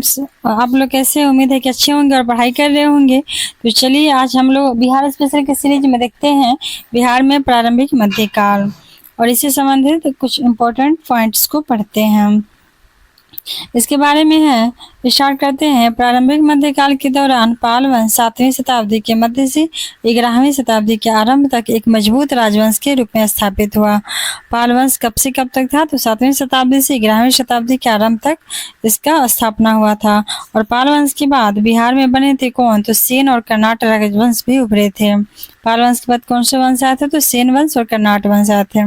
Friends, आप लोग कैसे? उम्मीद है कि अच्छे होंगे और पढ़ाई कर रहे होंगे। तो चलिए आज हम लोग बिहार स्पेशल की सीरीज में देखते हैं बिहार में प्रारंभिक मध्यकाल और इससे संबंधित कुछ इम्पोर्टेंट पॉइंट्स को पढ़ते हैं हम। इसके बारे में है स्टार्ट करते हैं। प्रारंभिक मध्यकाल के दौरान पाल वंश 7वीं शताब्दी के मध्य से 11वीं शताब्दी के आरंभ तक एक मजबूत राजवंश के रूप में स्थापित हुआ। पाल वंश कब से कब तक था? तो 7वीं शताब्दी से 11वीं शताब्दी के आरंभ तक इसका स्थापना हुआ था। और पाल वंश के बाद बिहार में बने थे कौन? तो सेन और कर्नाट राजवंश भी उभरे थे। पाल वंश के बाद कौन से वंश आए थे? तो सेन वंश और कर्नाट वंश आए थे।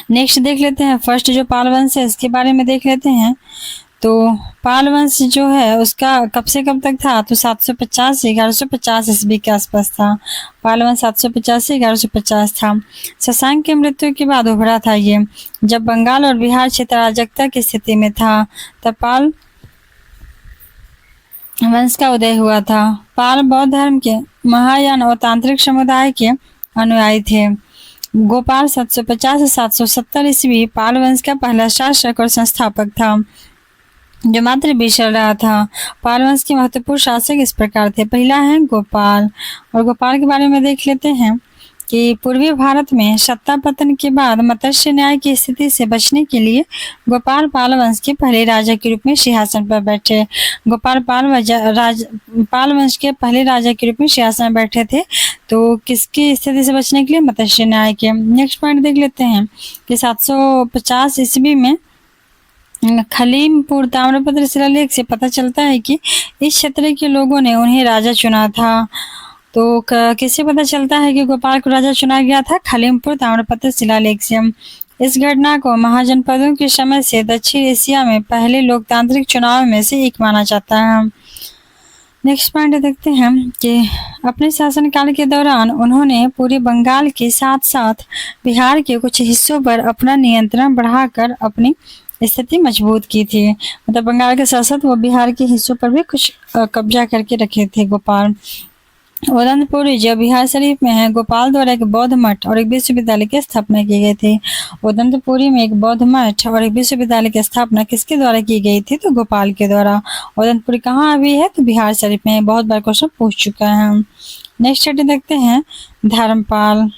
नेक्स्ट देख लेते हैं फर्स्ट जो पाल वंश है इसके बारे में देख लेते हैं। तो पाल वंश जो है उसका कब से कब तक था? तो 750 से 1150 ईस्वी के आसपास था। पाल वंश 750 से 1150 था। शशांक की मृत्यु के बाद उभरा था ये। जब बंगाल और बिहार क्षेत्र अराजकता की स्थिति में था तब पाल वंश का उदय हुआ था। पाल बौद्ध धर्म के महायान और तांत्रिक समुदाय के अनुयायी थे। गोपाल 750 से 770 ईस्वी पाल वंश का पहला शासक और संस्थापक था जो मात्र 20 चल रहा था। पाल वंश के महत्वपूर्ण शासक इस प्रकार थे। पहला है गोपाल, और गोपाल के बारे में देख लेते हैं कि पूर्वी भारत में सत्ता पतन के बाद मत्स्य न्याय की स्थिति से बचने के लिए गोपाल पाल वंश के पहले राजा के रूप में सिंहासन पर बैठे। गोपाल पाल वंश के पहले राजा के रूप में सिंहासन पर बैठे थे। तो किसकी स्थिति से बचने के लिए? मत्स्य न्याय के। नेक्स्ट पॉइंट देख लेते हैं कि 750 ईस्वी में खलीमपुर ताम्रपत्र शिलालेख से पता चलता है कि इस क्षेत्र के लोगों ने उन्हें राजा चुना था। तो किससे पता चलता है कि गोपाल को राजा चुना गया था? खलीमपुर ताम्रपत्र शिलालेख से। इस घटना को महाजनपदों के समय से दक्षिण एशिया में पहले लोकतांत्रिक चुनाव में से एक माना जाता है। नेक्स्ट पॉइंट देखते हैं कि अपने शासनकाल के दौरान उन्होंने पूरे बंगाल के साथ साथ बिहार के कुछ हिस्सों पर अपना नियंत्रण बढ़ाकर अपनी स्थिति मजबूत की थी। मतलब बंगाल के साथ साथ वो बिहार के हिस्सों पर भी कुछ कब्जा करके रखे थे गोपाल। उदंतपुरी जो बिहार शरीफ में है, गोपाल द्वारा एक बौद्ध मठ और एक विश्वविद्यालय की स्थापना की गई थी। उदंतपुरी में एक बौद्ध मठ और एक विश्वविद्यालय की स्थापना किसके द्वारा की गई थी? तो गोपाल के द्वारा। उदंतपुरी कहाँ अभी है? तो बिहार शरीफ में। बहुत बार क्वेश्चन पूछ चुका है। नेक्स्ट देखते हैं धर्मपाल।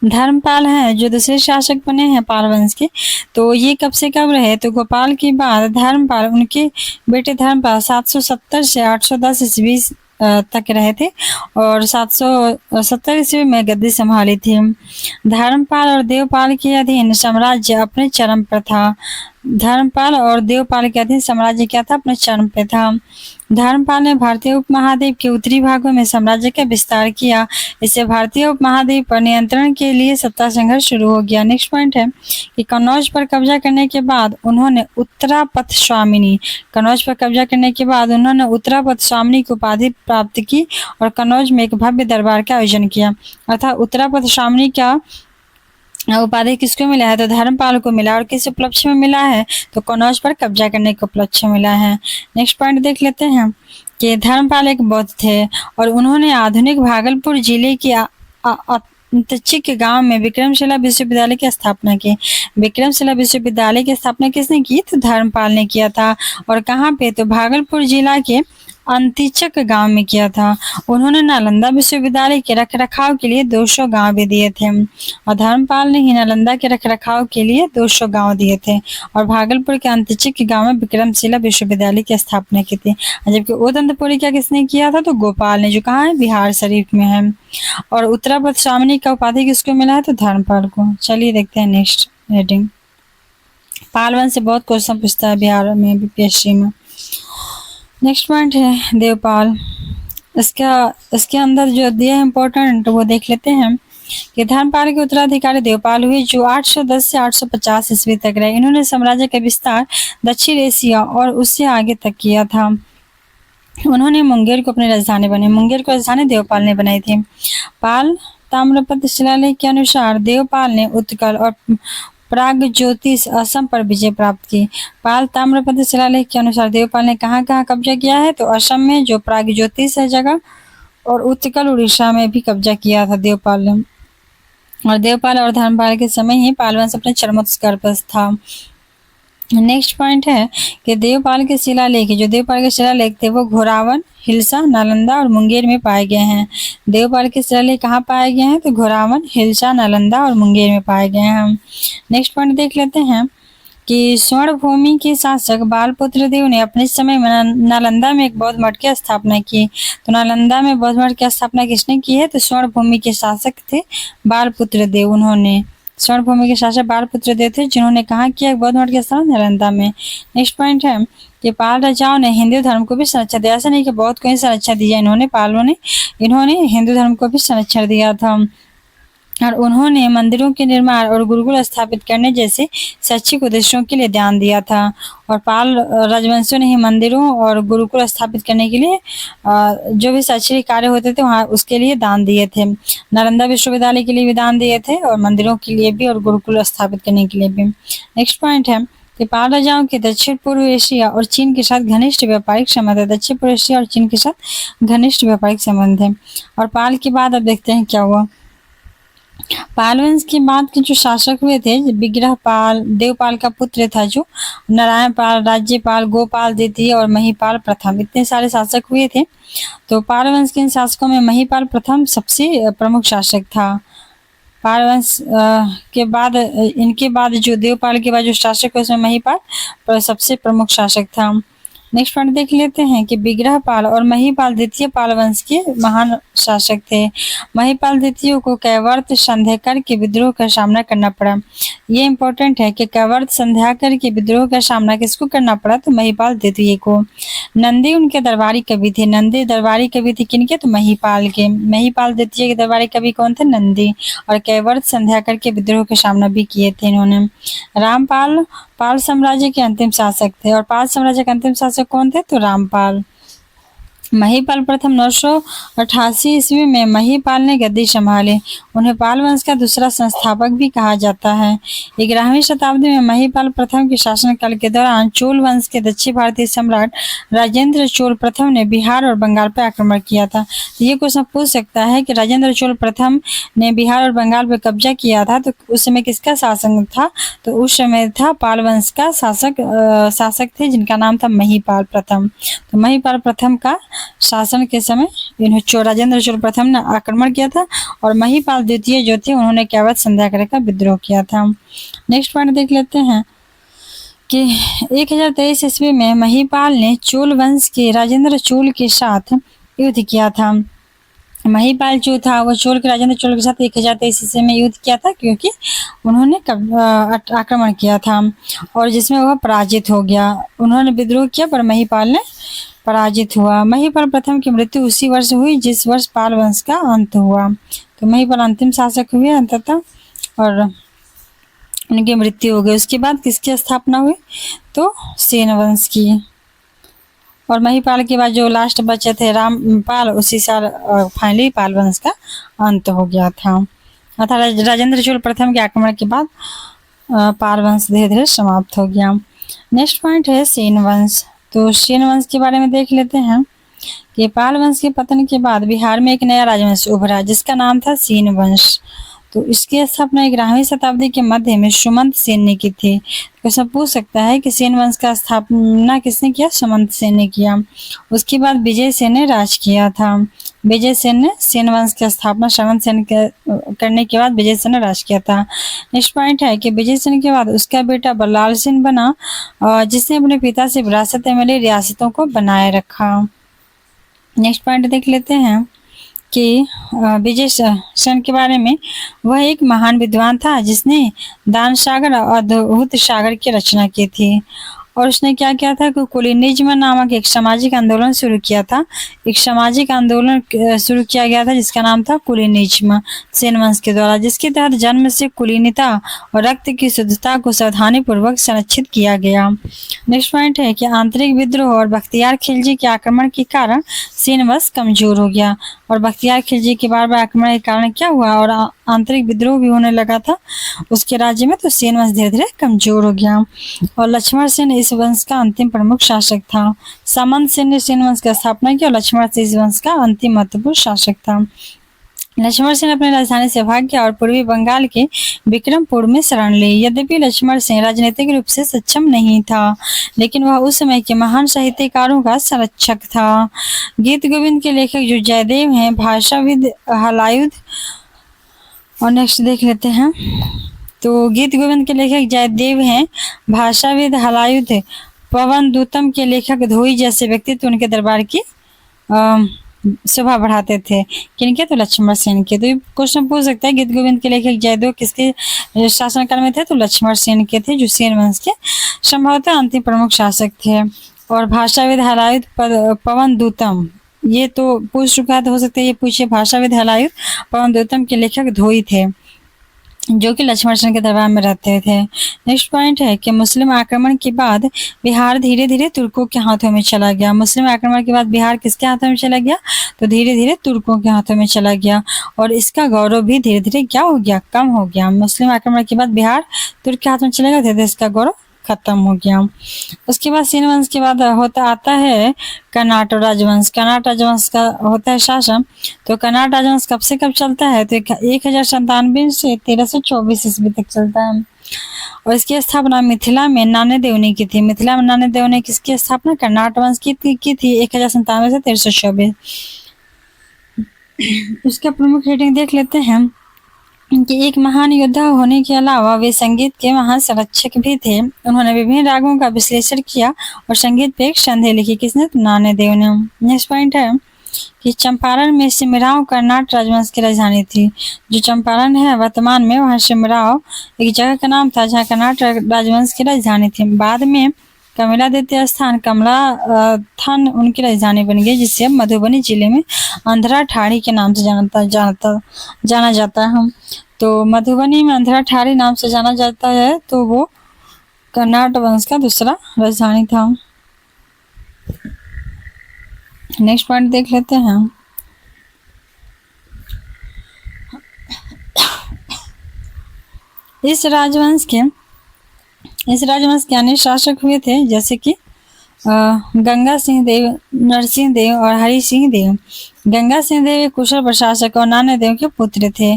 धर्मपाल हैं जो दूसरे शासक बने हैं पाल वंश के। तो ये कब से कब रहे? तो गोपाल के बाद धर्मपाल, उनके बेटे धर्मपाल 770 से 810 ईस्वी तक रहे थे और 770 ईस्वी में गद्दी संभाली थी। धर्मपाल और देवपाल के अधीन साम्राज्य अपने चरम पर था। धर्मपाल और देवपाल के अधीन साम्राज्य क्या था? अपने चरम पे था। धर्मपाल ने भारतीय उपमहाद्वीप के उत्तरी भागों में साम्राज्य का विस्तार किया। इससे भारतीय उपमहाद्वीप पर नियंत्रण के लिए सत्ता संघर्ष शुरू हो गया। नेक्स्ट पॉइंट है कि कन्नौज पर कब्जा करने के बाद उन्होंने उत्तरापथ स्वामिनी की उपाधि प्राप्त की और कन्नौज में एक भव्य दरबार का आयोजन किया। अर्थात उत्तरापथ स्वामिनी का उपाधि किसको मिला है? तो धर्मपाल को मिला। और किस उपलक्ष्य में मिला है? तो कन्नौज पर कब्जा करने के उपलक्ष्य मिला है। नेक्स्ट पॉइंट देख लेते हैं कि धर्मपाल एक बौद्ध थे और उन्होंने आधुनिक भागलपुर जिले के अंतचिक गांव में विक्रमशिला विश्वविद्यालय की स्थापना की। विक्रमशिला विश्वविद्यालय की स्थापना किसने की? तो धर्मपाल ने किया था। और कहाँ पे? तो भागलपुर जिला के अंतिचक गांव में किया था। उन्होंने नालंदा विश्वविद्यालय के रखरखाव के लिए 200 गांव भी दिए थे और धर्मपाल ने ही नालंदा के रखरखाव के लिए 200 गांव दिए थे और भागलपुर के अंतिचक गांव में विक्रमशिला विश्वविद्यालय की स्थापना की थी। जबकि उदंतपुरी क्या किसने किया था? तो गोपाल ने, जो कहाँ है? बिहार शरीफ में है। और उत्तरापथ स्वामिनी का उपाधि किसको मिला है? तो धर्मपाल को। चलिए देखते हैं नेक्स्ट हेडिंग। पाल वंश से बहुत क्वेश्चन पूछता है बिहार में बीपीएससी में। नेक्स्ट पॉइंट है देवपाल। इसके अंदर जो दिया है इम्पोर्टेंट वो देख लेते हैं कि धर्मपाल के उत्तराधिकारी देवपाल हुए जो 810 से 850 ईस्वी तक रहे। इन्होंने साम्राज्य का विस्तार दक्षिण एशिया और उससे आगे तक किया था। उन्होंने मुंगेर को अपनी राजधानी बनाई। मुंगेर को राजधानी देवपाल ने बनाई थी। पाल ताम्रपत्र शिलालेख के अनुसार देवपाल ने उत्कल और प्रागज्योतिष असम पर विजय प्राप्त की। पाल ताम्रपत्र शिलालेख के अनुसार देवपाल ने कहाँ कहाँ कब्जा किया है? तो असम में जो प्रागज्योतिष है जगह, और उत्कल उड़ीसा में भी कब्जा किया था देवपाल ने। और देवपाल और धर्मपाल के समय ही पाल वंश अपने चरमोत्कर्ष पर था। नेक्स्ट पॉइंट है कि देवपाल के शिलालेख, जो देवपाल के शिलालेख थे वो घोरावन, हिलसा, नालंदा और मुंगेर में पाए गए हैं। देवपाल के शिलालेख कहाँ पाए गए हैं? तो घोरावन, हिलसा, नालंदा और मुंगेर में पाए गए हैं। नेक्स्ट पॉइंट देख लेते हैं कि स्वर्ण भूमि के शासक बालपुत्र देव ने अपने समय में नालंदा में एक बौद्ध मठ की स्थापना की। तो नालंदा में बौद्ध मठ की स्थापना किसने की है? तो स्वर्ण भूमि के शासक थे बालपुत्र देव। उन्होंने स्वर्ण भूमि के शासक बालपुत्र देव थे जिन्होंने कहा किया एक बौद्ध मठ की स्थापना नालंदा में। नेक्स्ट पॉइंट है कि पाल राजाओं ने हिंदू धर्म को भी संरक्षण दिया। ऐसा नहीं कि बहुत को ही संरक्षण दिया इन्होंने, पालों ने, इन्होंने हिंदू धर्म को भी संरक्षण दिया था और उन्होंने मंदिरों के निर्माण और गुरुकुल स्थापित करने जैसे शैक्षिक उद्देश्यों के लिए ध्यान दिया था। और पाल राजवंशियों ने ही मंदिरों और गुरुकुल स्थापित करने के लिए जो भी शैक्षणिक कार्य होते थे वहाँ उसके लिए दान दिए थे। नालंदा विश्वविद्यालय के लिए भी दान दिए थे और मंदिरों के लिए भी और गुरुकुल स्थापित करने के लिए भी। नेक्स्ट पॉइंट है कि पाल राजाओं के दक्षिण पूर्व एशिया और चीन के साथ घनिष्ठ व्यापारिक संबंध है। दक्षिण पूर्व एशिया और चीन के साथ घनिष्ठ व्यापारिक संबंध है। और पाल के बाद अब देखते हैं क्या हुआ। पाल वंश के बाद के जो शासक हुए थे, विग्रह पाल, देवपाल का पुत्र था जो नारायण पाल, राज्यपाल, गोपाल द्वितीय और महिपाल प्रथम, इतने सारे शासक हुए थे। तो पाल वंश के इन शासकों में महिपाल प्रथम सबसे प्रमुख शासक था। पाल वंश के बाद इनके बाद जो देवपाल के बाद जो शासक है उसमें महिपाल सबसे प्रमुख शासक था। नेक्स्ट पॉइंट देख लेते हैं कि विग्रहपाल और महिपाल द्वितीय पाल वंश के महान शासक थे। महिपाल द्वितीय को कैवर्त संध्याकर के विद्रोह का सामना करना पड़ा। ये इंपॉर्टेंट है कि कैवर्त संध्याकर के विद्रोह का सामना किसको करना पड़ा? तो महिपाल द्वितीय को। नंदी उनके दरबारी कवि थे। नंदी दरबारी कवि थे किनके? तो महिपाल के। महिपाल द्वितीय के दरबारी कवि कौन थे? नंदी। और कैवर्त संध्याकर के विद्रोह का सामना भी किए थे इन्होंने। रामपाल पाल साम्राज्य के अंतिम शासक थे। और पाल साम्राज्य के अंतिम शासक कौन थे? तो रामपाल। महिपाल प्रथम 988 ईस्वी में महिपाल ने गद्दी संभाली। उन्हें पाल वंश का दूसरा संस्थापक भी कहा जाता है। 11वीं शताब्दी में महिपाल प्रथम के शासनकाल के दौरान चोल वंश के दक्षिण भारतीय सम्राट राजेंद्र चोल प्रथम ने बिहार और बंगाल पर आक्रमण किया था। ये क्वेश्चन पूछ सकता है कि राजेंद्र चोल प्रथम ने बिहार और बंगाल पर कब्जा किया था तो उस समय किसका शासन था? तो उस समय था पाल वंश का शासक थे जिनका नाम था महिपाल प्रथम। तो महिपाल प्रथम का शासन के समय राजेंद्र चोल प्रथम ने आक्रमण किया था और महिपाल द्वितीय जो थे उन्होंने कैवर्त संध्याकर का विद्रोह किया था। नेक्स्ट पॉइंट देख लेते हैं कि 1023 ईस्वी में महिपाल ने चोल वंश के राजेंद्र चोल के साथ युद्ध किया था। महिपाल जो था वो चोल के राजेंद्र चोल के साथ 1023 ईस्वी में युद्ध किया था क्योंकि उन्होंने आक्रमण किया था और जिसमें वह पराजित हो गया। उन्होंने विद्रोह किया पर महिपाल ने पराजित हुआ। महिपाल प्रथम की मृत्यु उसी वर्ष हुई जिस वर्ष पाल वंश का अंत हुआ। तो महिपाल अंतिम शासक हुए अंततः और उनकी मृत्यु हो गई। उसके बाद किसकी स्थापना हुई? तो सेन वंश की। और महिपाल के बाद जो लास्ट बचे थे रामपाल, उसी साल फाइनली पाल वंश का अंत हो गया था। अर्थात राजेंद्र चोल प्रथम के आक्रमण के बाद पाल वंश धीरे धीरे समाप्त हो गया। नेक्स्ट पॉइंट है सेन वंश। तो सेन वंश के बारे में देख लेते हैं कि पाल वंश के पतन के बाद बिहार में एक नया राजवंश उभरा जिसका नाम था सेन वंश। तो इसकी स्थापना 11वीं शताब्दी के मध्य में सुमंत सेन ने की थी। क्वेश्चन पूछ सकता है कि सेन वंश का स्थापना किसने किया? सुमंत सेन ने किया। उसके बाद विजय सेन ने राज किया था। विजय सेन ने सेन वंश की स्थापना सुमंत सेन के करने के बाद विजय सेन ने राज किया था। नेक्स्ट पॉइंट है कि विजय सेन के बाद उसका बेटा बल्लाल सेन बना जिसने अपने पिता से विरासत में मिली रियासतों को बनाए रखा। नेक्स्ट पॉइंट देख लेते हैं कि विजय सेन के बारे में। वह एक महान विद्वान था जिसने दान सागर और अद्भुत सागर की रचना की थी और उसने क्या किया था कि कुलीनिज्म नामक एक सामाजिक आंदोलन शुरू किया था। एक सामाजिक आंदोलन शुरू किया गया था जिसका नाम था कुलीनिज्म सेन वंश के द्वारा, जिसके तहत जन्म से कुलीनता और रक्त की शुद्धता को सावधानी पूर्वक संरक्षित किया गया। नेक्स्ट पॉइंट है कि आंतरिक विद्रोह और बख्तियार खिलजी के आक्रमण के कारण सेन वंश कमजोर हो गया और बख्तियार खिलजी के बार बार आक्रमण के कारण क्या हुआ और आंतरिक विद्रोह भी होने लगा था उसके राज्य में। तो सेन वंश धीरे धीरे कमजोर हो गया और लक्ष्मण सेन इस वंश का अंतिम प्रमुख शासक था। सामंत सेन ने सेन वंश की स्थापना की और लक्ष्मण सेन इस वंश का अंतिम महत्वपूर्ण शासक था। लक्ष्मण सेन अपनी राजधानी से भाग गया और पूर्वी बंगाल के विक्रमपुर में शरण ली। यद्यपि लक्ष्मण सेन राजनीतिक रूप से सक्षम नहीं था, लेकिन वह उस समय के महान साहित्यकारों का संरक्षक था। गीत गोविंद के लेखक जो जयदेव हैं, भाषाविद हलायुध, और नेक्स्ट देख लेते हैं। तो गीत गोविंद के लेखक जयदेव हैं, भाषाविद हलायुध, पवन दूतम के लेखक धोई जैसे व्यक्तित्व उनके दरबार की शोभा बढ़ाते थे। किनके? तो लक्ष्मण सेन के। तो ये क्वेश्चन पूछ सकता है गीत गोविंद के लेखक जयदेव किसके शासनकाल में थे? तो लक्ष्मण सेन के थे, जो सेन वंश के संभवतः अंतिम प्रमुख शासक थे। और भाषाविद हलायुध पवन दूतम, ये तो पूछ चुका है, तो हो सकता है ये पूछे। भाषाविद हलायुध पवन दूतम के लेखक धोई थे, जो कि लक्ष्मण सेन के दरबार में रहते थे। नेक्स्ट पॉइंट है कि मुस्लिम आक्रमण के बाद बिहार धीरे धीरे तुर्कों के हाथों में चला गया। मुस्लिम आक्रमण के बाद बिहार किसके हाथों में चला गया? तो धीरे धीरे तुर्कों के हाथों में चला गया, और इसका गौरव भी धीरे धीरे क्या हो गया? कम हो गया। मुस्लिम आक्रमण के बाद बिहार तुर्क के हाथ में चला गया, धीरे धीरे इसका गौरव खत्म हो गया। उसके बाद सेन वंश के बाद होता आता है कर्नाट राजवंश। कर्नाट राजवंश का होता है शासन। तो कर्नाट राजवंश कब से कब चलता है? तो 1097 से 1324 ईस्वी तक चलता है। और इसकी स्थापना मिथिला में नानेदेव ने की थी। मिथिला में नानेदेव ने किसकी स्थापना? कर्नाट वंश की थी 1097 से 1324। उसका प्रमुख रेटिंग देख लेते हैं कि एक महान योद्धा होने के अलावा वे संगीत के महान संरक्षक भी थे। उन्होंने विभिन्न रागों का विश्लेषण किया और संगीत पे एक संधि लिखी। किसने? तो नानेदेव ने। नेक्स्ट पॉइंट है कि चंपारण में सिमराव कर्नाट राजवंश की राजधानी थी। जो चंपारण है वर्तमान में, वहाँ सिमराव एक जगह का नाम था जहाँ कर्नाट राजवंश की राजधानी थी। बाद में कमलादित्य स्थान कमला थान उनकी राजधानी बन गई, जिससे अब मधुबनी जिले में अंधरा ठाड़ी के नाम से जाना जाता है। तो मधुबनी में अंधरा ठाड़ी नाम से जाना जाता है, तो वो कर्नाट वंश का दूसरा राजधानी था। नेक्स्ट पॉइंट देख लेते हैं। इस राजवंश के अन्य शासक हुए थे, जैसे कि गंगा सिंह देव, नरसिंह देव और हरि सिंह देव। गंगा सिंह देव एक कुशल प्रशासक और नानेदेव के पुत्र थे।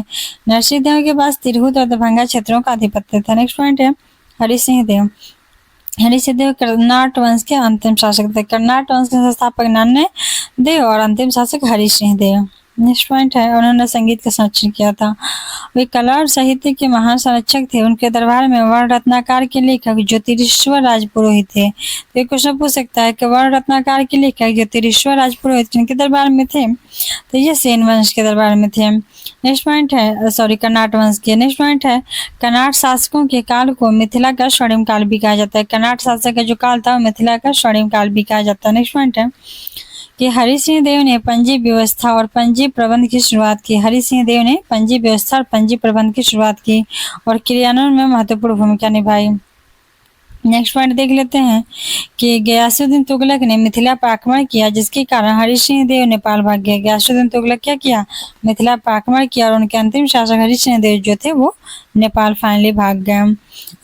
नरसिंह देव के पास तिरहुत और दरभंगा क्षेत्रों का आधिपत्य था। नेक्स्ट पॉइंट है हरि सिंह देव। हरि सिंह देव कर्नाट वंश के अंतिम शासक थे। कर्नाट वंश के संस्थापक नानेदेव और अंतिम शासक हरि सिंह देव। नेक्स्ट पॉइंट है उन्होंने संगीत का संरक्षण किया था। वे कला और साहित्य के महान संरक्षक थे। उनके दरबार में वर्ण रत्नाकर के लेखक ज्योतिरीश्वर राजपुरोहित थे। तो एक क्वेश्चन पूछ सकता है कि वर्ण रत्नाकर के लेखक ज्योतिरीश्वर राजपुरोहित किनके दरबार में थे? तो ये सेन वंश के दरबार में थे। नेक्स्ट पॉइंट है कर्नाट वंश के। नेक्स्ट पॉइंट है कर्नाट शासकों के काल को मिथिला का स्वर्णिम काल भी कहा जाता है। कर्नाट शासक का जो काल था मिथिला का स्वर्णिम काल भी कहा जाता है। नेक्स्ट पॉइंट है कि हरि सिंह देव ने पंजी व्यवस्था और पंजी प्रबंध की शुरुआत की। हरि सिंह देव ने पंजी व्यवस्था और पंजी प्रबंध की शुरुआत की और क्रियान्वयन में महत्वपूर्ण भूमिका निभाई। नेक्स्ट पॉइंट देख लेते हैं कि गयासुद्दीन तुगलक ने मिथिला पर आक्रमण किया, जिसके कारण हरि सिंह देव नेपाल भाग गए। गयासुद्दीन तुगलक क्या किया? मिथिला पर आक्रमण किया और उनके अंतिम शासक हरि सिंह देव जो थे वो नेपाल फाइनली भाग गए।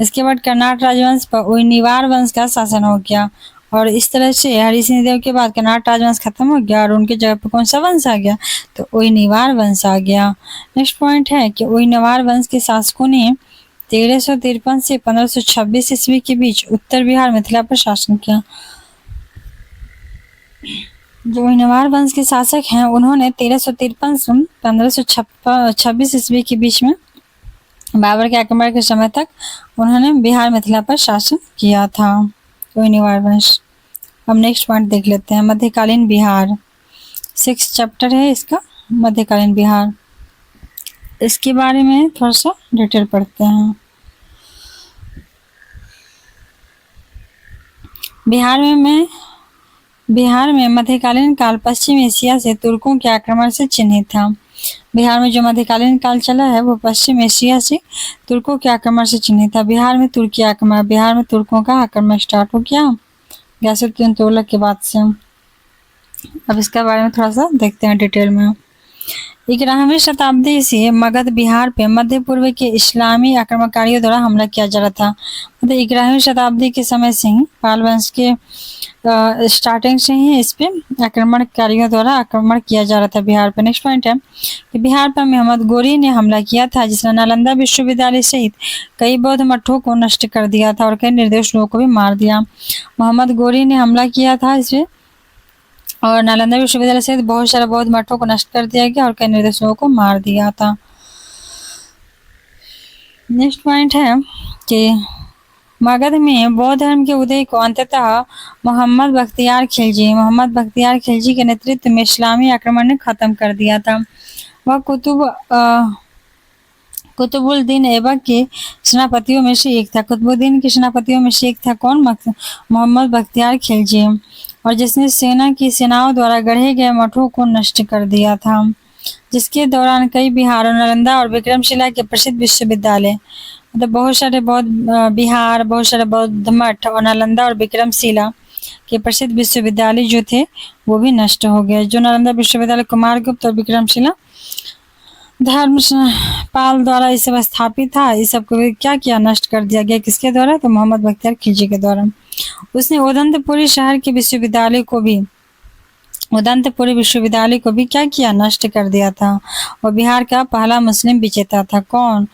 इसके बाद कर्नाट राजवंश पर उयनिवार वंश का शासन हो गया और इस तरह से हरि सिंह देव के बाद कर्नाट राजवंश खत्म हो गया और उनके जगह पर कौन सा वंश आ गया? तो उयनिवार वंश आ गया। नेक्स्ट पॉइंट है कि उयनिवार वंश के शासकों ने 1353 से 1526 ईस्वी के बीच उत्तर बिहार मिथिला पर शासन किया। जो उयनिवार वंश के शासक हैं उन्होंने 1353 से 1526 ईस्वी के बीच में बाबर के आक्रमण के समय तक उन्होंने बिहार मिथिला पर शासन किया था। उयनिवार वंश। अब नेक्स्ट पॉइंट देख लेते हैं मध्यकालीन बिहार। 6 चैप्टर है इसका, मध्यकालीन बिहार। इसके बारे में थोड़ा सा डिटेल पढ़ते हैं। बिहार में मध्यकालीन काल पश्चिम एशिया से तुर्कों के आक्रमण से चिन्हित था। बिहार में जो मध्यकालीन काल चला है वो पश्चिम एशिया से तुर्कों के आक्रमण से चिन्हित था। बिहार में तुर्की आक्रमण, बिहार में तुर्कों का आक्रमण स्टार्ट हो गया गयासुद्दीन तुगलक के बाद से। अब इसके बारे में थोड़ा सा देखते हैं डिटेल में। 11वीं शताब्दी से मगध बिहार पे मध्य पूर्व के इस्लामी आक्रमणकारियों द्वारा हमला किया जा रहा था। मतलब 11वीं शताब्दी के समय से ही पाल वंश के स्टार्टिंग से ही इस पे आक्रमणकारियों द्वारा आक्रमण किया जा रहा था बिहार पर। नेक्स्ट पॉइंट है कि बिहार पर मोहम्मद गोरी ने हमला किया था, जिसने नालंदा विश्वविद्यालय सहित कई बौद्ध मठों को नष्ट कर दिया था और कई निर्दोष लोगों को भी मार दिया। मोहम्मद गोरी ने हमला किया था इसमें और नालंदा विश्वविद्यालय सहित बहुत सारे बौद्ध मठों को नष्ट कर दिया गया और कई निर्दोष लोगों को मार दिया था। नेक्स्ट पॉइंट है कि मगध में बौद्ध धर्म के उदय को अंततः मोहम्मद बख्तियार खिलजी के नेतृत्व में इस्लामी आक्रमण ने खत्म कर दिया था। वह कुतुबुद्दीन ऐबक के सेनापतियों में से एक था। कुतुबुद्दीन के सेनापतियों में से एक था कौन? मोहम्मद बख्तियार खिलजी, और जिसने सेना की सेनाओं द्वारा गढ़े गए मठों को नष्ट कर दिया था, जिसके दौरान कई बिहार और नालंदा और विक्रमशिला के प्रसिद्ध विश्वविद्यालय, मतलब बहुत सारे बौद्ध मठ और नालंदा और विक्रमशिला के प्रसिद्ध विश्वविद्यालय जो थे वो भी नष्ट हो गए। जो नालंदा विश्वविद्यालय कुमारगुप्त और विक्रमशिला धर्मपाल द्वारा इस सब स्थापित था, इस सब को क्या किया? नष्ट कर दिया गया। किसके द्वारा? तो मोहम्मद बख्तियार खिलजी के द्वारा। उसने उदंतपुरी शहर के विश्वविद्यालय को भी क्या किया? नष्ट कर दिया था। और बिहार का पहला मुस्लिम विजेता था कौन?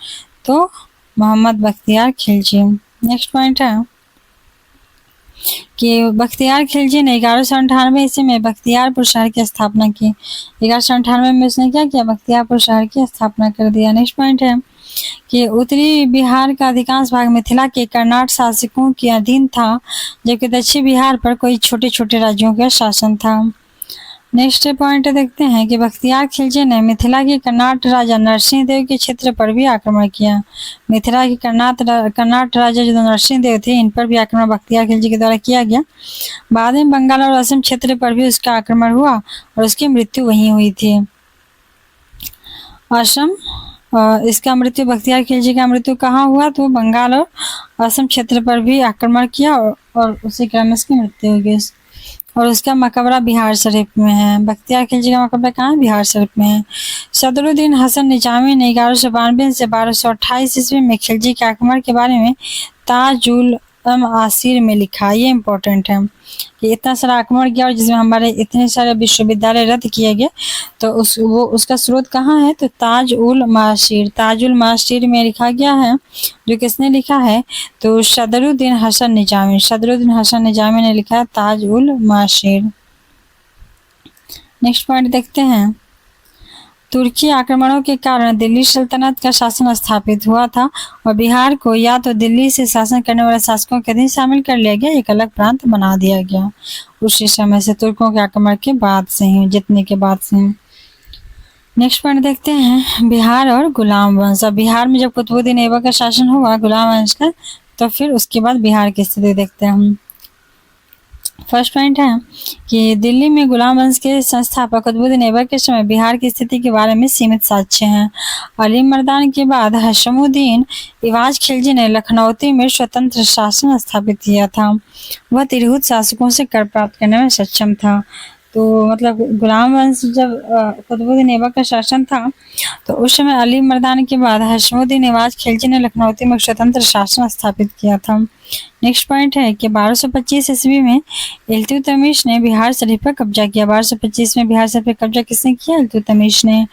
तो मोहम्मद बख्तियार खिलजी। नेक्स्ट पॉइंट है कि बख्तियार खिलजी ने 1198 ईस्वी में बख्तियारपुर शहर की स्थापना की। 1198 में उसने क्या किया? बख्तियारपुर शहर की स्थापना कर दिया। नेक्स्ट पॉइंट है कि उत्तरी बिहार का अधिकांश भाग मिथिला के कर्नाट शासकों के अधीन था, जबकि दक्षिण बिहार पर कोई छोटे छोटे राज्यों का शासन था। नेक्स्ट पॉइंट देखते हैं कि बख्तियार खिलजी ने मिथिला के कर्नाट राजा नरसिंह देव के क्षेत्र पर भी आक्रमण किया। मिथिला के कर्नाट राजा जो नरसिंह देव थे, इन पर भी आक्रमण बख्तियार खिलजी के द्वारा किया गया। बाद में बंगाल और असम क्षेत्र पर भी उसका आक्रमण हुआ और उसकी मृत्यु वहीं हुई थी। इसका मृत्यु बख्तियार खिलजी का मृत्यु कहाँ हुआ? तो बंगाल और असम क्षेत्र पर भी आक्रमण किया और उसी क्रम में उसकी मृत्यु हो गई। और उसका मकबरा बिहार शरीफ में है। बख्तियार खिलजी का मकबरा कहाँ है? बिहार शरीफ में है। सदरुद्दीन हसन निजामी ने 1192 से 1228 ईस्वी में खिलजी के आक्रमण के बारे में ताजुल आसिर में लिखा। ये इम्पोर्टेंट है कि इतना सारा आक्रमण किया और जिसमें हमारे इतने सारे विश्वविद्यालय रद्द किए गए, तो उसका स्रोत कहाँ है? तो ताजुल मासिर में लिखा गया है। जो किसने लिखा है? तो सदरुद्दीन हसन निजामी ने लिखा है ताजुल मासिर। नेक्स्ट पॉइंट देखते हैं। तुर्की आक्रमणों के कारण दिल्ली सल्तनत का शासन स्थापित हुआ था और बिहार को या तो दिल्ली से शासन करने वाले शासकों के अधीन शामिल कर लिया गया, एक अलग प्रांत बना दिया गया उसी समय से, तुर्कों के आक्रमण के बाद से ही, जीतने के बाद से। नेक्स्ट पॉइंट देखते हैं बिहार और गुलाम वंश। बिहार में जब कुतुबुद्दीन ऐबक का शासन हुआ गुलाम वंश का, तो फिर उसके बाद बिहार की स्थिति देखते हैं हम। फर्स्ट पॉइंट है कि दिल्ली में गुलाम वंश के संस्थापक कुतुबुद्दीन ऐबक के समय बिहार की स्थिति के बारे में सीमित साक्ष्य हैं। अली मर्दान के बाद हशमुद्दीन इवाज खिलजी ने लखनऊती में स्वतंत्र शासन स्थापित किया था। वह तिरहुत शासकों से कर प्राप्त करने में सक्षम था। तो मतलब गुलाम वंश जब कुतुबुद्दीन ऐबक का शासन था, तो उस समय अली मर्दान के बाद हशमुद्दीन इवाज खिलजी ने लखनऊती में स्वतंत्र शासन स्थापित किया था। नेक्स्ट पॉइंट है कि 1225 ईस्वी में इल्तुतमिश ने बिहार शरीफ पर कब्जा किया। 1225 में बिहार शरीफ पर कब्जा किसने किया? इल्तुतमिश ने।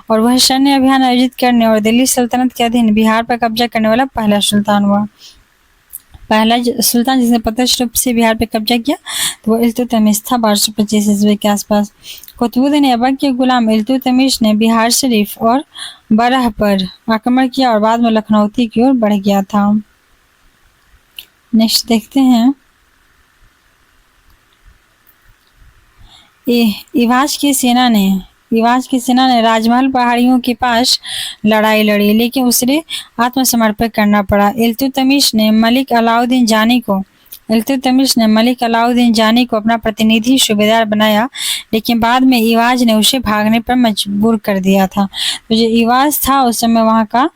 और वह सैन्य अभियान आयोजित करने और दिल्ली सल्तनत के अधीन बिहार पर कब्जा करने वाला पहला सुल्तान हुआ। पहला सुल्तान जिसने प्रत्यक्ष रूप से बिहार पर कब्जा किया तो वो इल्तुतमिश था 1225 ईस्वी के आसपास। कुतुबुद्दीन ऐबक के गुलाम इल्तुतमिश ने बिहार शरीफ और बरह पर आक्रमण किया और बाद में लखनऊती की ओर बढ़ गया था। नेक्स्ट देखते हैं। इवाज की सेना ने राजमहल पहाड़ियों के पास लड़ाई लड़ी, लेकिन उसे आत्मसमर्पण करना पड़ा। इल्तुतमिश ने मलिक अलाउद्दीन जानी को अपना प्रतिनिधि सूबेदार बनाया, लेकिन बाद में इवाज ने उसे भागने पर मजबूर कर दिया था। तो जो इवाज था उस समय वहाँ का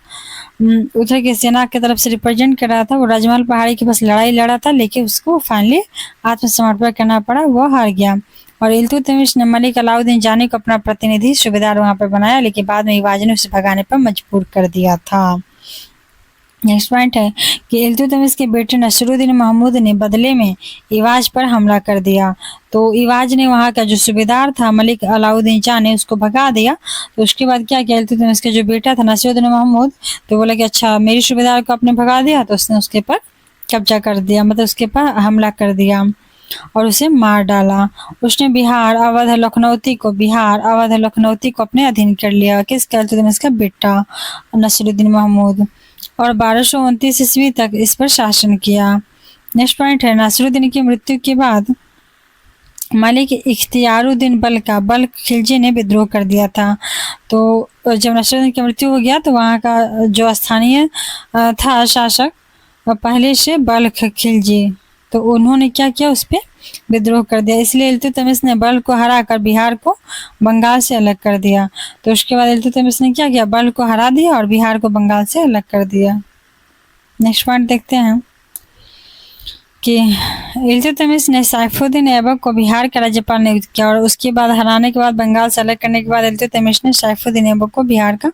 उधर की सेना की तरफ से रिप्रेजेंट कर रहा था। वो राजमहल पहाड़ी के पास लड़ाई लड़ा था, लेकिन उसको फाइनली आत्मसमर्पण करना पड़ा, वो हार गया। और इल्तुतमिश ने मलिक अलाउद्दीन जानी को अपना प्रतिनिधि सूबेदार वहां पर बनाया, लेकिन बाद में इवाज ने उसे भगाने पर मजबूर कर दिया था। नेक्स्ट पॉइंट है कि इल्तुतमिश के बेटे नसरुद्दीन महमूद ने बदले में इवाज पर हमला कर दिया। तो इवाज ने वहां का जो सूबेदार था मलिक अलाउद्दीन शाह ने उसको भगा दिया। तो उसके बाद क्या किया, इल्तुतमिश के जो बेटा था नसरुद्दीन महमूद, तो बोला कि अच्छा मेरी सूबेदार को आपने भगा दिया, तो उसने उसके पर कब्जा कर दिया, मतलब उसके पर हमला कर दिया और उसे मार डाला। उसने बिहार अवध लखनौती को अपने अधीन कर लिया। किसका? इल्तुतमिश का बेटा नसरुद्दीन महमूद, और 1229 ईस्वी तक इस पर शासन किया। नेक्स्ट पॉइंट है नासिरुद्दीन की मृत्यु के बाद मलिक इख्तियारुद्दीन बल्ख खिलजी ने विद्रोह कर दिया था। तो जब नासिरुद्दीन की मृत्यु हो गया तो वहाँ का जो स्थानीय था शासक पहले से बल्ख खिलजी, तो उन्होंने क्या किया, उस पर विद्रोह कर दिया। इसलिए इल्तुतमिश ने बल्ख को हराकर बिहार को बंगाल से अलग कर दिया। तो उसके बाद इल्तुतमिश ने क्या किया, बल्ख को हरा दिया और बिहार को बंगाल से अलग कर दिया। नेक्स्ट पॉइंट देखते हैं कि इल्तुतमिश ने सैफुद्दीन ऐबक को बिहार का राज्यपाल नियुक्त किया, और उसके बाद हराने के बाद बंगाल से अलग करने के बाद इल्तुतमिश ने सैफुद्दीन ऐबक को बिहार का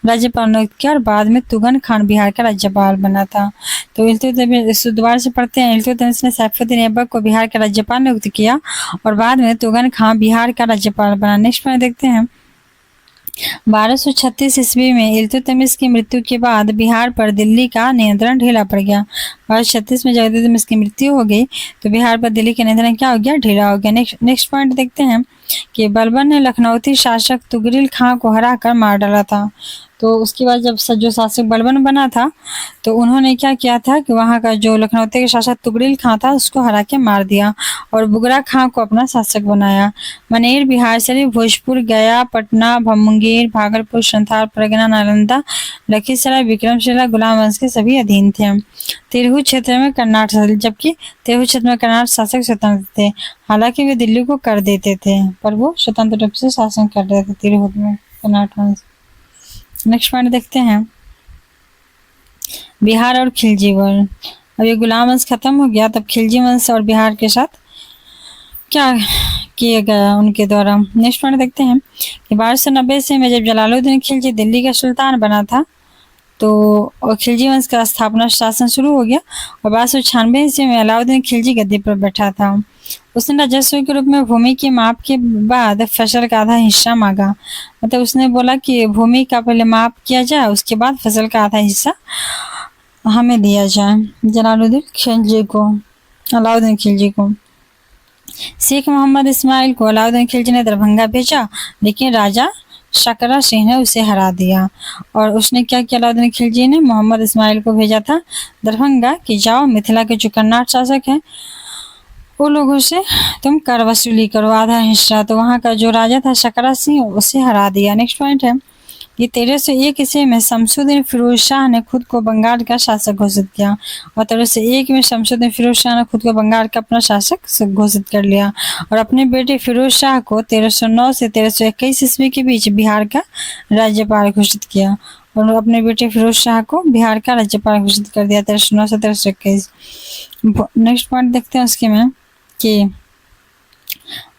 राज्यपाल नियुक्त किया, और बाद में तुगन खान बिहार का राज्यपाल बना था। तो इल्तुतमिश दोबारा से पढ़ते हैं, इल्तुतमिश ने सैफुद्दीन ऐबक को बिहार का राज्यपाल नियुक्त किया और बाद में तुगन खान बिहार का राज्यपाल बना। नेक्स्ट पॉइंट देखते हैं 1236 ईस्वी में इल्तुतमिश की मृत्यु के बाद बिहार पर दिल्ली का नियंत्रण ढीला पड़ गया। 1236 में जब इल्तुतमिश की मृत्यु हो गई तो बिहार पर दिल्ली का नियंत्रण क्या हो गया, ढीला हो गया। नेक्स्ट पॉइंट देखते हैं कि बलबन ने लखनौती शासक तुगरिल खां को हराकर मार डाला था। तो उसके बाद जब जो शासक बलबन बना था तो उन्होंने क्या किया था कि वहाँ का जो लखनौती के शासक तुगरिल खां था उसको हरा के मार दिया और बुगरा खां को अपना शासक बनाया। मनेर, बिहार शरीफ, भोजपुर, गया, पटना, मुंगेर, भागलपुर, संथाल, परगना, नालंदा, लखीसराय, विक्रमशिला गुलाम वंश के सभी अधीन थे। तिरहुत क्षेत्र में कर्नाट शासित, जबकि तिरहुत क्षेत्र में कर्नाट शासक स्वतंत्र थे। हालांकि वे दिल्ली को कर देते थे पर वो स्वतंत्र रूप से शासन कर रहे थे तिरहुत में कर्नाट वंश। नेक्स्ट पॉइंट देखते हैं बिहार और खिलजी वंश। अब ये गुलाम वंश खत्म हो गया तब खिलजी वंश और बिहार के साथ क्या किया गया उनके द्वारा। नेक्स्ट पॉइंट देखते हैं कि 1290 से में जब जलालुद्दीन खिलजी दिल्ली का सुल्तान बना था तो खिलजी वंश का स्थापना शासन शुरू हो गया और 1296 ईस्वी में अलाउद्दीन खिलजी गद्दी पर बैठा था। उसने राजस्व के रूप में भूमि के माप के बाद फसल का आधा हिस्सा मांगा, मतलब उसने बोला कि भूमि का पहले माप किया जाए उसके बाद फसल का आधा हिस्सा हमें दिया जाए जलालुद्दीन खिलजी को, अलाउद्दीन खिलजी को। शेख मोहम्मद इस्माइल को अलाउद्दीन खिलजी ने दरभंगा भेजा, लेकिन राजा शकरा सिंह ने उसे हरा दिया। और उसने क्या किया, अलाउद्दीन खिलजी ने मोहम्मद इस्माइल को भेजा था दरभंगा कि जाओ मिथिला के जो कर्नाट शासक हैं वो लोगों से तुम कर वसूली करो आधा हिस्सा। तो वहाँ का जो राजा था शकरा सिंह उसे हरा दिया। नेक्स्ट पॉइंट है ये 1301 ईस्वी में शमसुद्दीन फिरोज शाह ने खुद को बंगाल का शासक घोषित किया और 1301 में शमसुद्दीन फिरोज शाह ने खुद को बंगाल का अपना शासक घोषित कर लिया और अपने बेटे फिरोज शाह को 1309 से 1321 ईस्वी के बीच बिहार का राज्यपाल घोषित किया और अपने बेटे फिरोज शाह को बिहार का राज्यपाल घोषित कर दिया 1309 से 1321। नेक्स्ट पॉइंट देखते हैं उसके में कि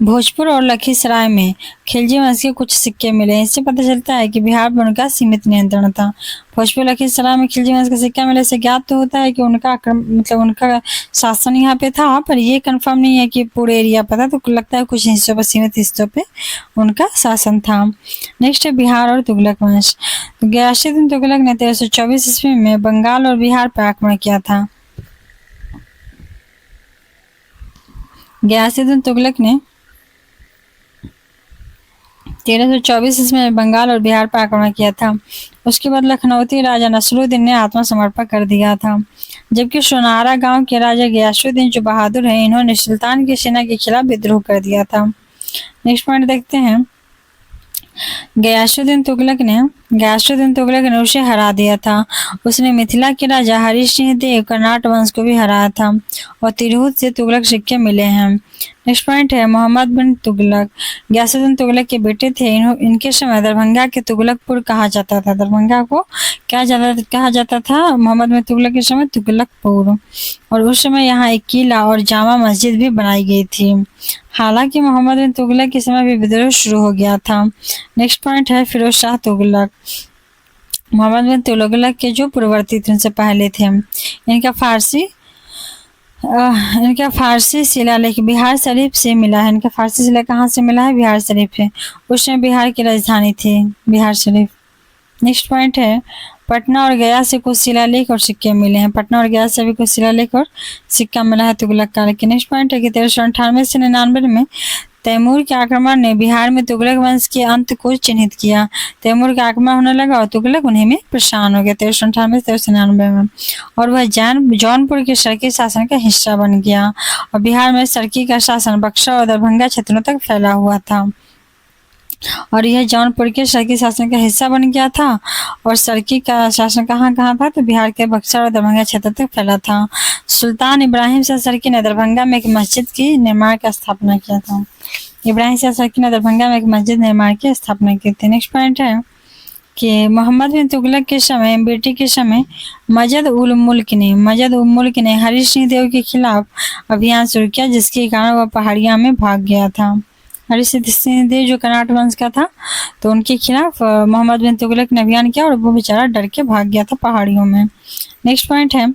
भोजपुर और लखीसराय में खिलजी वंश के कुछ सिक्के मिले। इससे पता चलता है कि बिहार पर उनका सीमित नियंत्रण था। भोजपुर लखीसराय में खिलजी वंश का सिक्का मिले से ज्ञात तो होता है कि उनका मतलब उनका शासन यहाँ पे था, पर ये कंफर्म नहीं है कि पूरे एरिया पर था, तो लगता है कुछ हिस्सों पर, सीमित हिस्सों पे उनका शासन था। नेक्स्ट है बिहार और तुगलक वंश। तो गयासुद्दीन तुगलक ने 1324 ईस्वी में बंगाल और बिहार पर आक्रमण किया था। गयासुद्दीन तुगलक ने 1324 ईस्वी में बंगाल और बिहार पर आक्रमण किया था। उसके बाद लखनौती राजा नसरुद्दीन ने आत्मसमर्पण कर दिया था, जबकि सोनारा गांव के राजा गयासुद्दीन जो बहादुर हैं इन्होंने सुल्तान की सेना के खिलाफ विद्रोह कर दिया था। नेक्स्ट पॉइंट देखते हैं गयासुद्दीन तुगलक ने उसे हरा दिया था। उसने मिथिला के राजा हरि सिंह देव कर्नाट वंश को भी हराया था और तिरहुत से तुगलक सिक्के मिले हैं। नेक्स्ट पॉइंट है मोहम्मद बिन तुगलक। गयासुद्दीन तुगलक के बेटे थे। इनके समय दरभंगा के तुगलकपुर कहा जाता था। दरभंगा को क्या कहा जाता था मोहम्मद बिन तुगलक के समय तुगलकपुर, और उस समय यहाँ एक किला और जामा मस्जिद भी बनाई गई थी। हालांकि मोहम्मद बिन तुगलक के समय भी विद्रोह शुरू हो गया था। नेक्स्ट पॉइंट है फिरोज शाह तुगलक। मोहम्मद बिन तुगलक के जो पूर्ववर्ती थे उनसे पहले थे। इनका फारसी शिलालेख बिहार शरीफ से मिला है। इनका फारसी शिला कहाँ से मिला है? बिहार शरीफ से। उस समय बिहार की राजधानी थी बिहार शरीफ। नेक्स्ट पॉइंट है पटना और गया से कुछ शिलालेख और सिक्के मिले हैं। पटना और गया से भी कुछ शिलालेख और सिक्का मिला है तुगलक काल के। नेक्स्ट पॉइंट है कि 1398 से 99 में तैमूर के आक्रमण ने बिहार में तुगलक वंश के अंत को चिन्हित किया। तैमूर का आक्रमण होने लगा और तुगलक उन्हीं में परेशान हो गया 1398 से 1399 में, और वह जौनपुर के सरकी शासन का हिस्सा बन गया। और बिहार में सरकी का शासन बक्सर और दरभंगा क्षेत्रों तक फैला हुआ था, और यह जौनपुर के सरकी शासन का हिस्सा बन गया था। और सरकी का शासन कहाँ कहाँ था? तो बिहार के बक्सर और दरभंगा क्षेत्र तक फैला था। सुल्तान इब्राहिम शाह सरकी ने दरभंगा में एक मस्जिद की निर्माण का स्थापना किया था। इब्राहिम शाह सरकी ने दरभंगा में एक मस्जिद निर्माण की स्थापना की थी। नेक्स्ट पॉइंट है कि मोहम्मद बिन तुगलक के समय बेटी के समय मजद उल मुल्क ने हरि सिंह देव के खिलाफ अभियान शुरू किया, जिसके कारण वह पहाड़िया में भाग गया था। हरि सिंह देव जो कर्नाट वंश का था, तो उनके खिलाफ मोहम्मद बिन तुगलक ने अभियान किया और वो बेचारा डर के भाग गया था पहाड़ियों में। नेक्स्ट पॉइंट है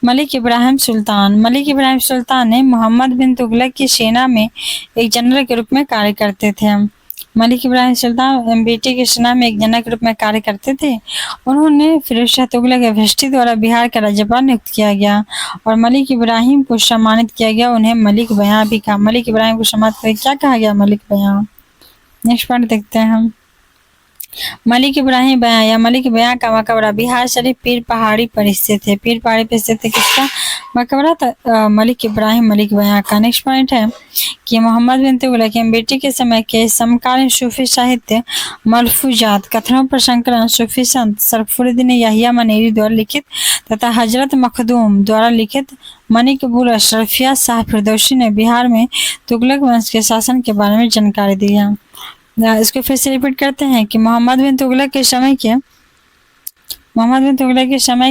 मलिक इब्राहिम सुल्तान ने मोहम्मद बिन तुगलक की सेना में एक जनरल के रूप में कार्य करते थे। मलिक इब्राहिम सुल्तान बेटे की सेना में एक जनरल के रूप में कार्य करते थे। उन्होंने फिरोज शाह तुगलक एफएसटी द्वारा बिहार का राज्यपाल नियुक्त किया गया और मलिक इब्राहिम को सम्मानित किया गया। उन्हें मलिक बयां भी कहा। मलिक इब्राहिम को सम्मानित करके क्या कहा गया? मलिक बयां। नेक्स्ट पॉइंट देखते हैं हम। मलिक इब्राहिम बयां या मलिक बयां का मकबरा बिहार शरीफ पीर पहाड़ी पर स्थित है। पीर पहाड़ी पर स्थित है किसका मकबरा था? मलिक इब्राहिम मलिक बयां का। नेक्स्ट पॉइंट है कि मोहम्मद बिन तुगलक की बेटी के समय के समकालीन सूफी साहित्य मलफूजात कथनों पर संकलन सूफी संत सरफुरुद्दीन याहिया मनेरी द्वारा लिखित तथा हजरत मखदूम द्वारा लिखित मनिकबुल अशरफिया शाह फिरदौसी ने बिहार में तुगलक वंश के शासन के बारे में जानकारी दी है। इसको फिर से रिपीट करते हैं कि मोहम्मद बिन तुगलक के समय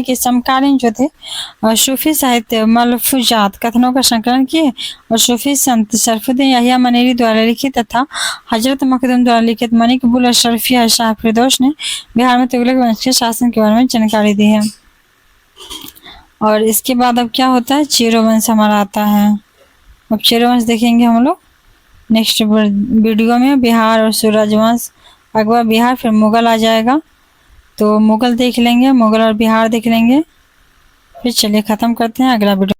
के समकालीन जो थे सूफी साहित्य मलफूजात कथनों का संकलन किए और सूफी संत सरफुद्दीन याहिया मनेरी द्वारा लिखित तथा हजरत मखदूम द्वारा लिखित मनिकबुल अशरफिया शाह फिरदौस ने बिहार में तुगलक वंश के शासन के बारे में जानकारी दी है। और इसके बाद अब क्या होता है? चेरो वंश हमारा आता है। अब चेरो वंश देखेंगे हम लोग नेक्स्ट वीडियो में। बिहार और सूरजवंश, अकबर बिहार, फिर मुगल आ जाएगा, तो मुगल देख लेंगे, मुगल और बिहार देख लेंगे। फिर चलिए ख़त्म करते हैं अगला वीडियो।